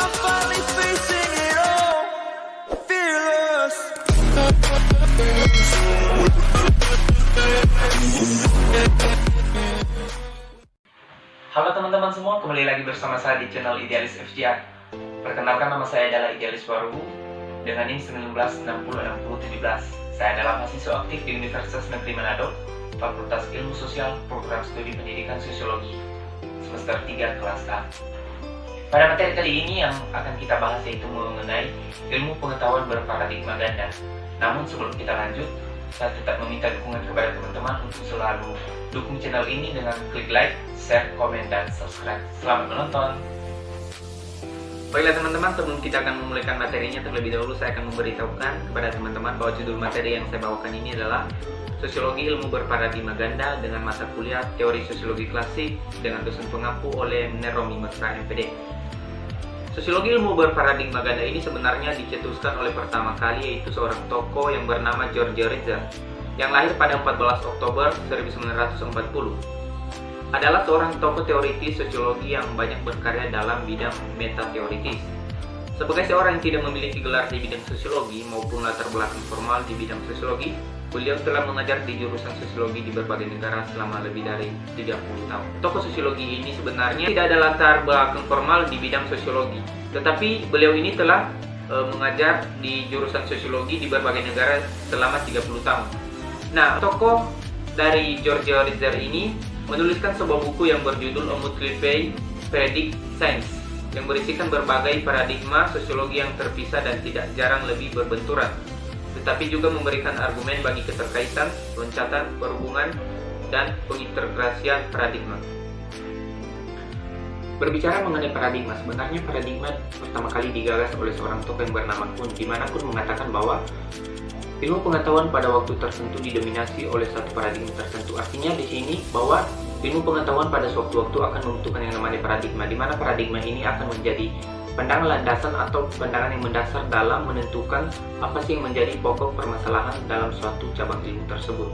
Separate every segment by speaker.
Speaker 1: I'm finally facing it all, fearless.
Speaker 2: Halo teman-teman semua, kembali lagi bersama saya di channel Idealis FJR. Perkenalkan, nama saya adalah Idealis Warubu dengan NIM 19606017. Saya adalah mahasiswa aktif di Universitas Negeri Manado, Fakultas Ilmu Sosial, Program Studi Pendidikan Sosiologi, semester 3 kelas A. Pada materi kali ini yang akan kita bahas yaitu mengenai ilmu pengetahuan berparadigma ganda. Namun sebelum kita lanjut, saya tetap meminta dukungan kepada teman-teman untuk selalu dukung channel ini dengan klik like, share, komen, dan subscribe. Selamat menonton. Baiklah teman-teman, sebelum kita akan memulaikan materinya, terlebih dahulu saya akan memberitahukan kepada teman-teman bahwa judul materi yang saya bawakan ini adalah Sosiologi Ilmu Berparadigma Ganda dengan mata kuliah Teori Sosiologi Klasik dengan dosen pengampu oleh Romi Mesra MPD. Sosiologi ilmu berparadigma ganda ini sebenarnya dicetuskan oleh pertama kali yaitu seorang tokoh yang bernama George Ritzer yang lahir pada 14 Oktober 1940. Adalah seorang tokoh teoritis sosiologi yang banyak berkarya dalam bidang metateoritis. Sebagai seorang yang tidak memiliki gelar di bidang sosiologi maupun latar belakang formal di bidang sosiologi, beliau telah mengajar di jurusan sosiologi di berbagai negara selama lebih dari 30 tahun. Tokoh sosiologi ini sebenarnya tidak ada latar belakang formal di bidang sosiologi, tetapi beliau ini telah mengajar di jurusan sosiologi di berbagai negara selama 30 tahun. Nah, tokoh dari George Ritzer ini menuliskan sebuah buku yang berjudul A Multiple Paradigm Science yang berisikan berbagai paradigma sosiologi yang terpisah dan tidak jarang lebih berbenturan, tetapi juga memberikan argumen bagi keterkaitan, loncatan, perhubungan, dan pengintegrasian paradigma. Berbicara mengenai paradigma, sebenarnya paradigma pertama kali digagas oleh seorang tokoh yang bernama Kuhn, di mana Kuhn mengatakan bahwa ilmu pengetahuan pada waktu tertentu didominasi oleh satu paradigma tertentu. Artinya di sini bahwa ilmu pengetahuan pada suatu waktu akan membutuhkan yang namanya paradigma, di mana paradigma ini akan menjadi pandangan landasan atau pandangan yang mendasar dalam menentukan apa sih yang menjadi pokok permasalahan dalam suatu cabang ilmu tersebut.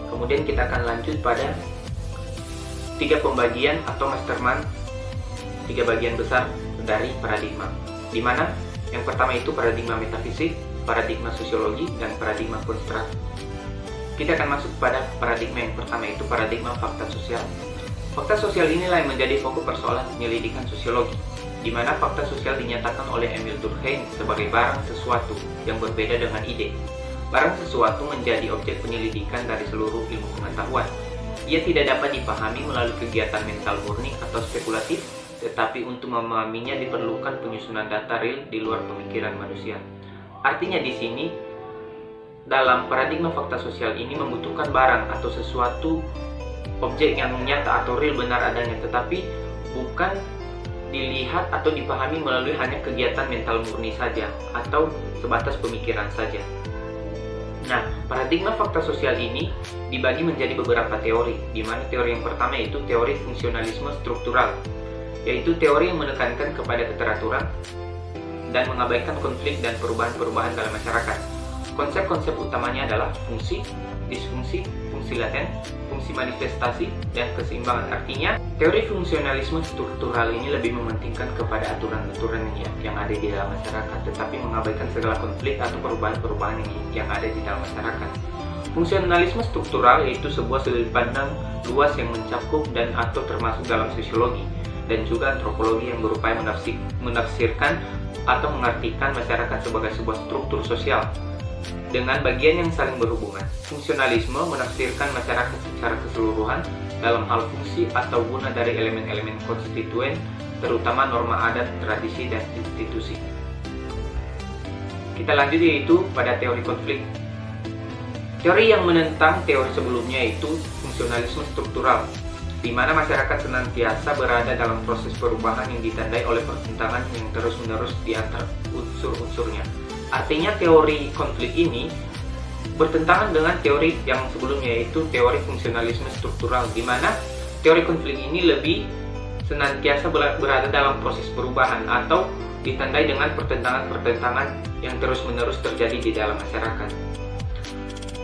Speaker 2: Kemudian kita akan lanjut pada 3 pembagian atau mastermind, 3 bagian besar dari paradigma, di mana yang pertama itu paradigma metafisik, paradigma sosiologi, dan paradigma konstruk. Kita akan masuk pada paradigma yang pertama, yaitu paradigma fakta sosial. Fakta sosial inilah yang menjadi pokok persoalan penyelidikan sosiologi, di mana fakta sosial dinyatakan oleh Emil Durkheim sebagai barang sesuatu yang berbeda dengan ide. Barang sesuatu menjadi objek penyelidikan dari seluruh ilmu pengetahuan. Ia tidak dapat dipahami melalui kegiatan mental murni atau spekulatif, tetapi untuk memahaminya diperlukan penyusunan data real di luar pemikiran manusia. Artinya di sini, dalam paradigma fakta sosial ini membutuhkan barang atau sesuatu objek yang nyata atau real benar adanya, tetapi bukan dilihat atau dipahami melalui hanya kegiatan mental murni saja atau sebatas pemikiran saja. Nah, paradigma fakta sosial ini dibagi menjadi beberapa teori, di mana teori yang pertama yaitu teori fungsionalisme struktural, yaitu teori yang menekankan kepada keteraturan dan mengabaikan konflik dan perubahan-perubahan dalam masyarakat. Konsep-konsep utamanya adalah fungsi, disfungsi, fungsi laten, fungsi manifestasi, dan keseimbangan. Artinya, teori fungsionalisme struktural ini lebih mementingkan kepada aturan-aturan yang ada di dalam masyarakat, tetapi mengabaikan segala konflik atau perubahan-perubahan yang ada di dalam masyarakat. Fungsionalisme struktural yaitu sebuah sudut pandang luas yang mencakup dan atau termasuk dalam sosiologi dan juga antropologi yang berupaya menafsirkan atau mengartikan masyarakat sebagai sebuah struktur sosial dengan bagian yang saling berhubungan. Fungsionalisme menafsirkan masyarakat secara keseluruhan dalam hal fungsi atau guna dari elemen-elemen konstituen, terutama norma adat, tradisi, dan institusi. Kita lanjut yaitu pada teori konflik. Teori yang menentang teori sebelumnya yaitu fungsionalisme struktural, di mana masyarakat senantiasa berada dalam proses perubahan yang ditandai oleh pertentangan yang terus-menerus di antara unsur-unsurnya. Artinya teori konflik ini bertentangan dengan teori yang sebelumnya yaitu teori fungsionalisme struktural, di mana teori konflik ini lebih senantiasa berada dalam proses perubahan atau ditandai dengan pertentangan-pertentangan yang terus-menerus terjadi di dalam masyarakat.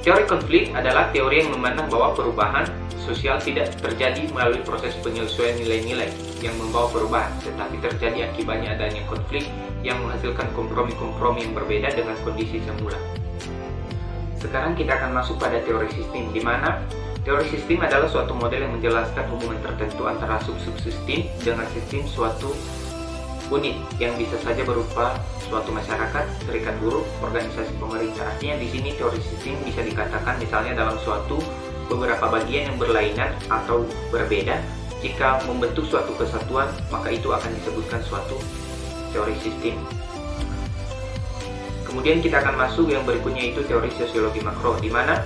Speaker 2: Teori konflik adalah teori yang memandang bahwa perubahan sosial tidak terjadi melalui proses penyesuaian nilai-nilai yang membawa perubahan, tetapi terjadi akibatnya adanya konflik yang menghasilkan kompromi-kompromi yang berbeda dengan kondisi semula. Sekarang kita akan masuk pada teori sistem, di mana teori sistem adalah suatu model yang menjelaskan hubungan tertentu antara sub-subsistem dengan sistem suatu unit yang bisa saja berupa suatu masyarakat, serikat buruh, organisasi pemerintah. Artinya di sini teori sistem bisa dikatakan misalnya dalam suatu beberapa bagian yang berlainan atau berbeda, jika membentuk suatu kesatuan, maka itu akan disebutkan suatu teori sistem. Kemudian kita akan masuk yang berikutnya, itu teori sosiologi makro, di mana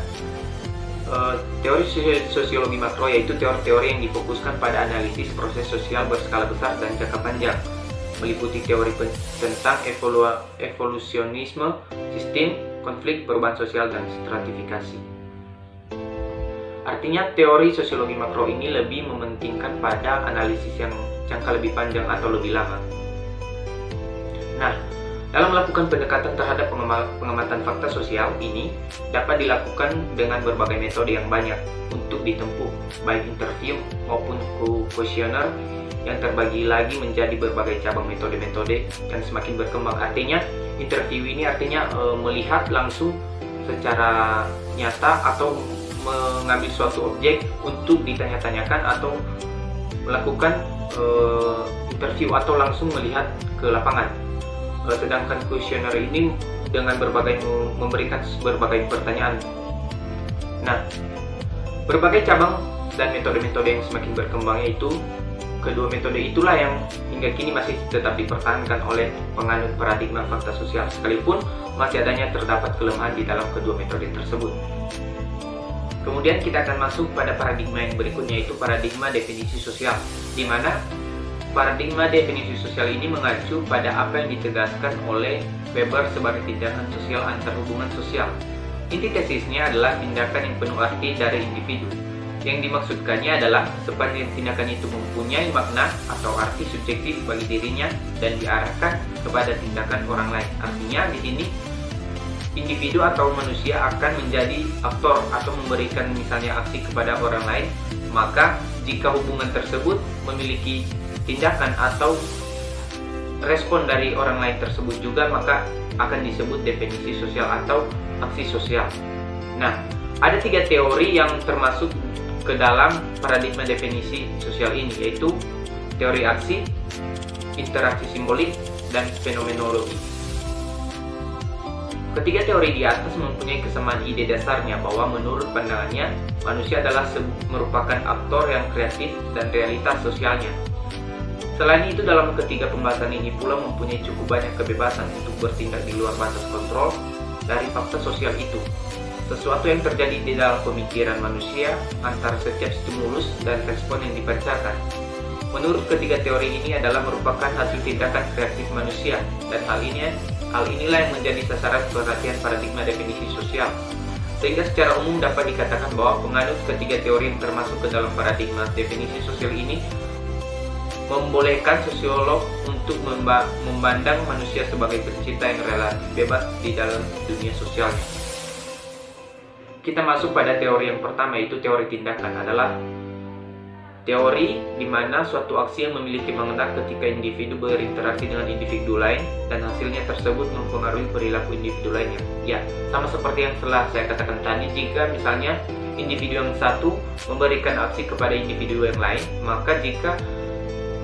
Speaker 2: teori sosiologi makro yaitu teori-teori yang difokuskan pada analisis proses sosial berskala besar dan jangka panjang, meliputi teori tentang evolusionisme, sistem, konflik, perubahan sosial, dan stratifikasi. Artinya teori sosiologi makro ini lebih mementingkan pada analisis yang jangka lebih panjang atau lebih lama. Nah, dalam melakukan pendekatan terhadap pengamatan fakta sosial ini dapat dilakukan dengan berbagai metode yang banyak untuk ditempuh, baik interview maupun kuesioner yang terbagi lagi menjadi berbagai cabang metode-metode yang semakin berkembang. Artinya interview ini artinya melihat langsung secara nyata atau mengambil suatu objek untuk ditanya-tanyakan atau melakukan interview atau langsung melihat ke lapangan. Sedangkan kuesioner ini dengan memberikan berbagai pertanyaan. Nah, berbagai cabang dan metode-metode yang semakin berkembang, yaitu kedua metode itulah yang hingga kini masih tetap dipertahankan oleh penganut paradigma fakta sosial, sekalipun masih adanya terdapat kelemahan di dalam kedua metode tersebut. Kemudian kita akan masuk pada paradigma yang berikutnya, yaitu paradigma definisi sosial, di mana paradigma definisi sosial ini mengacu pada apa yang ditegaskan oleh Weber sebagai tindakan sosial antar hubungan sosial. Inti tesisnya adalah tindakan yang penuh arti dari individu. Yang dimaksudkannya adalah sepanjang tindakan itu mempunyai makna atau arti subjektif bagi dirinya dan diarahkan kepada tindakan orang lain. Artinya di sini individu atau manusia akan menjadi aktor atau memberikan misalnya aksi kepada orang lain, maka jika hubungan tersebut memiliki tindakan atau respon dari orang lain tersebut juga, maka akan disebut definisi sosial atau aksi sosial. Nah, ada 3 teori yang termasuk ke dalam paradigma definisi sosial ini, yaitu teori aksi, interaksi simbolik, dan fenomenologi. Ketiga teori di atas mempunyai kesamaan ide dasarnya bahwa menurut pandangannya, manusia adalah merupakan aktor yang kreatif dan realitas sosialnya. Selain itu, dalam ketiga pembahasan ini pula mempunyai cukup banyak kebebasan untuk bertindak di luar batas kontrol dari fakta sosial itu. Sesuatu yang terjadi di dalam pemikiran manusia antara setiap stimulus dan respon yang dipancarkan. Menurut ketiga teori ini adalah merupakan hasil tindakan kreatif manusia, dan hal inilah yang menjadi sasaran perhatian paradigma definisi sosial. Sehingga secara umum dapat dikatakan bahwa penganut ketiga teori yang termasuk ke dalam paradigma definisi sosial ini membolehkan sosiolog untuk memandang manusia sebagai pencipta yang relatif bebas di dalam dunia sosialnya. Kita masuk pada teori yang pertama, yaitu teori tindakan. Adalah teori di mana suatu aksi yang memiliki makna ketika individu berinteraksi dengan individu lain dan hasilnya tersebut mempengaruhi perilaku individu lainnya. Ya, sama seperti yang telah saya katakan tadi, jika misalnya individu yang satu memberikan aksi kepada individu yang lain, maka jika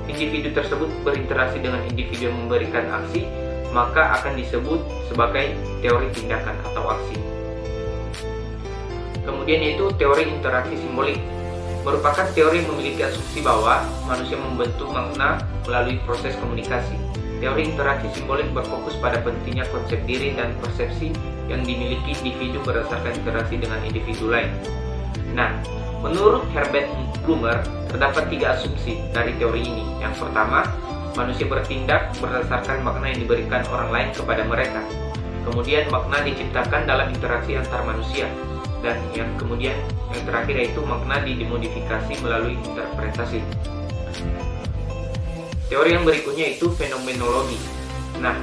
Speaker 2: individu tersebut berinteraksi dengan individu yang memberikan aksi, maka akan disebut sebagai teori tindakan atau aksi. Kemudian yaitu teori interaksi simbolik, merupakan teori yang memiliki asumsi bahwa manusia membentuk makna melalui proses komunikasi. Teori interaksi simbolik berfokus pada pentingnya konsep diri dan persepsi yang dimiliki individu berdasarkan interaksi dengan individu lain. Nah, menurut Herbert Blumer, terdapat 3 asumsi dari teori ini. Yang pertama, manusia bertindak berdasarkan makna yang diberikan orang lain kepada mereka. Kemudian makna diciptakan dalam interaksi antar manusia. Dan yang terakhir yaitu makna dimodifikasi melalui interpretasi. Teori yang berikutnya itu fenomenologi. Nah,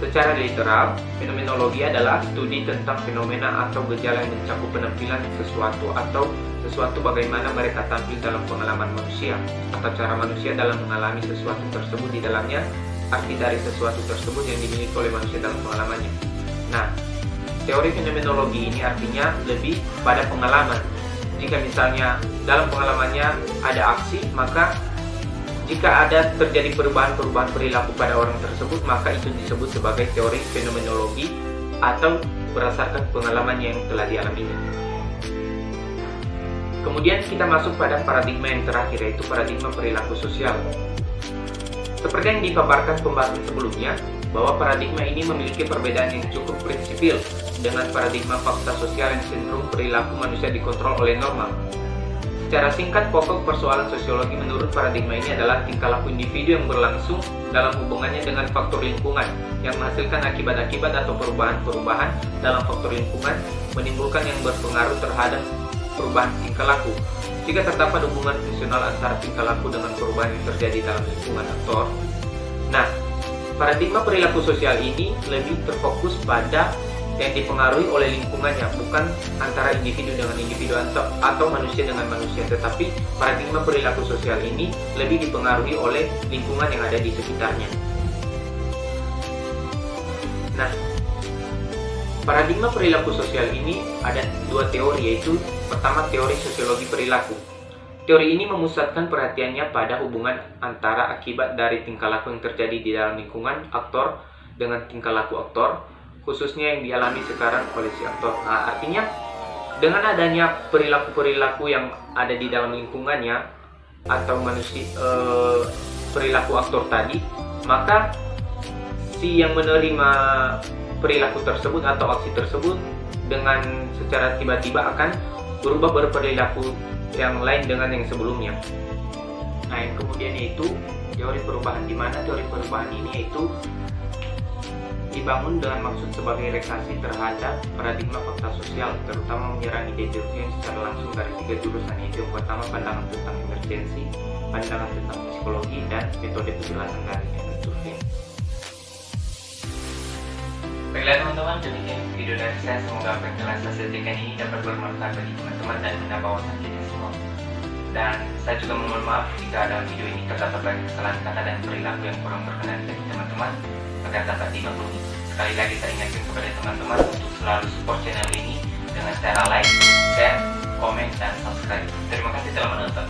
Speaker 2: secara literal, fenomenologi adalah studi tentang fenomena atau gejala yang mencakup penampilan sesuatu atau sesuatu bagaimana mereka tampil dalam pengalaman manusia, atau cara manusia dalam mengalami sesuatu tersebut di dalamnya, arti dari sesuatu tersebut yang dimiliki oleh manusia dalam pengalamannya. Nah, teori fenomenologi ini artinya lebih pada pengalaman. Jika misalnya dalam pengalamannya ada aksi, maka jika ada terjadi perubahan-perubahan perilaku pada orang tersebut, maka itu disebut sebagai teori fenomenologi atau berdasarkan pengalaman yang telah dialaminya. Kemudian kita masuk pada paradigma yang terakhir, yaitu paradigma perilaku sosial. Seperti yang dipaparkan pembahasan sebelumnya, bahwa paradigma ini memiliki perbedaan yang cukup prinsipil dengan paradigma fakta sosial yang cenderung perilaku manusia dikontrol oleh norma. Secara singkat, pokok persoalan sosiologi menurut paradigma ini adalah tingkah laku individu yang berlangsung dalam hubungannya dengan faktor lingkungan yang menghasilkan akibat-akibat atau perubahan-perubahan dalam faktor lingkungan menimbulkan yang berpengaruh terhadap perubahan tingkah laku. Jika terdapat hubungan fungsional antara tingkah laku dengan perubahan yang terjadi dalam lingkungan aktor. Nah, paradigma perilaku sosial ini lebih terfokus pada yang dipengaruhi oleh lingkungannya, bukan antara individu dengan individu atau manusia dengan manusia, tetapi paradigma perilaku sosial ini lebih dipengaruhi oleh lingkungan yang ada di sekitarnya. Nah, paradigma perilaku sosial ini ada dua teori, yaitu pertama teori sosiologi perilaku. Teori ini memusatkan perhatiannya pada hubungan antara akibat dari tingkah laku yang terjadi di dalam lingkungan aktor dengan tingkah laku aktor, khususnya yang dialami sekarang oleh si aktor. Nah, artinya dengan adanya perilaku-perilaku yang ada di dalam lingkungannya atau manusia perilaku aktor tadi, maka si yang menerima perilaku tersebut atau aksi tersebut dengan secara tiba-tiba akan berubah berperilaku yang lain dengan yang sebelumnya. Nah, yang kemudian yaitu teori perubahan, di mana teori perubahan ini yaitu dibangun dengan maksud sebagai reaksi terhadap paradigma fakta sosial, terutama menyerang ide yang secara langsung dari tiga jurusan, yaitu yang pertama pandangan tentang emergensi, pandangan tentang psikologi, dan metode penjelasan dari survei. Baiklah teman-teman, demikian video dari saya. Semoga apa yang telah saya sajikan ini dapat bermanfaat bagi teman-teman dan menambah wawasan kita semua. Dan saya juga mohon maaf jika dalam video ini terdapat banyak kesalahan kata dan perilaku yang kurang berkenan bagi teman-teman, agar dapat dimaklumi. Sekali lagi saya ingatkan kepada teman-teman untuk selalu support channel ini dengan cara like, share, komen, dan subscribe. Terima kasih telah menonton.